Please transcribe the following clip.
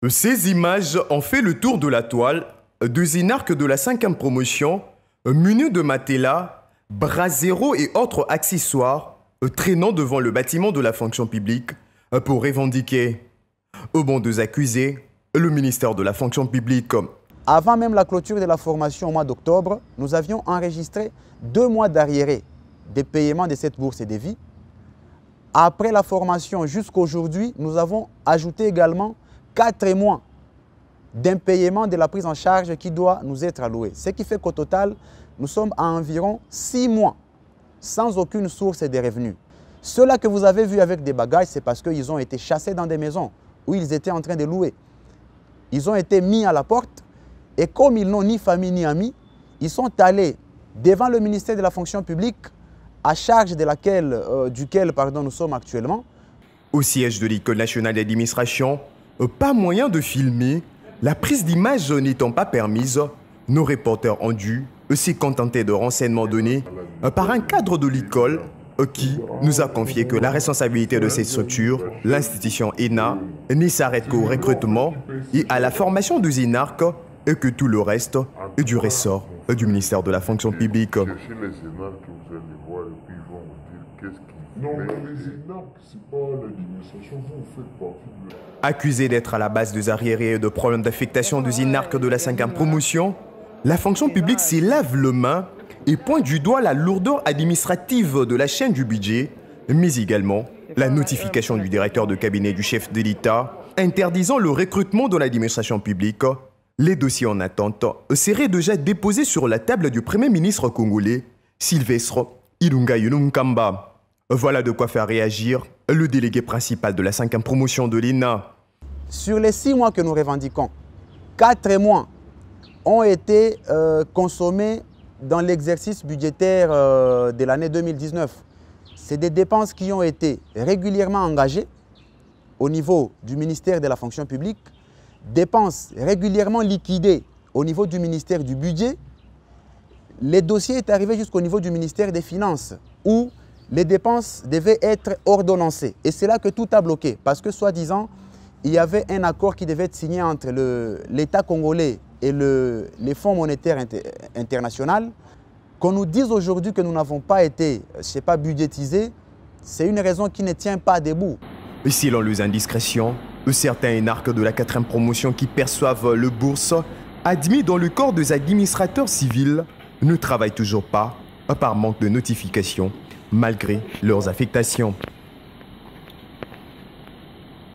Ces images ont fait le tour de la toile, deux énarques de la 5e promotion, munis de matelas, braseros et autres accessoires, traînant devant le bâtiment de la fonction publique pour revendiquer, au bon deux accusés, le ministère de la fonction publique. Avant même la clôture de la formation au mois d'octobre, nous avions enregistré 2 mois d'arriérés des paiements de cette bourse de vie. Après la formation jusqu'à aujourd'hui, nous avons ajouté également 4 mois d'impayement de la prise en charge qui doit nous être allouée. Ce qui fait qu'au total, nous sommes à environ 6 mois sans aucune source de revenus. Ceux-là que vous avez vus avec des bagages, c'est parce qu'ils ont été chassés dans des maisons où ils étaient en train de louer. Ils ont été mis à la porte et comme ils n'ont ni famille ni amis, ils sont allés devant le ministère de la fonction publique à charge duquel nous sommes actuellement. Au siège de l'École nationale d'administration, pas moyen de filmer, la prise d'image n'étant pas permise, nos reporters ont dû se contenter de renseignements donnés par un cadre de l'école qui nous a confié que la responsabilité de cette structure, l'institution ENA, ne s'arrête qu'au recrutement et à la formation des énarques et que tout le reste est du ressort du ministère de la fonction publique. Cherchez les énarques que vous allez voir et puis ils vont vous dire qu'est-ce qu'ils font. Non, mais les énarques, c'est pas l'administration, vous faites partie de... Accusés d'être à la base des arriérés et de problèmes d'affectation des énarques de la 5e promotion, la fonction publique s'y lave les mains et pointe du doigt la lourdeur administrative de la chaîne du budget, mais également la notification du directeur de cabinet du chef de l'État interdisant le recrutement de l'administration publique. Les dossiers en attente seraient déjà déposés sur la table du Premier ministre congolais, Sylvestre Ilunga Ilunga. Voilà de quoi faire réagir le délégué principal de la 5e promotion de l'ENA. Sur les 6 mois que nous revendiquons, 4 mois ont été consommés dans l'exercice budgétaire de l'année 2019. C'est des dépenses qui ont été régulièrement engagées au niveau du ministère de la fonction publique, dépenses régulièrement liquidées au niveau du ministère du budget. Les dossiers est arrivé jusqu'au niveau du ministère des Finances où les dépenses devaient être ordonnancées. Et c'est là que tout a bloqué parce que soi-disant, il y avait un accord qui devait être signé entre l'État congolais et les fonds monétaires internationaux. Qu'on nous dise aujourd'hui que nous n'avons pas été, budgétisés, c'est une raison qui ne tient pas debout. Selon les indiscrétions, certains énarques de la 4e promotion qui perçoivent le bourse, admis dans le corps des administrateurs civils, ne travaillent toujours pas par manque de notification, malgré leurs affectations.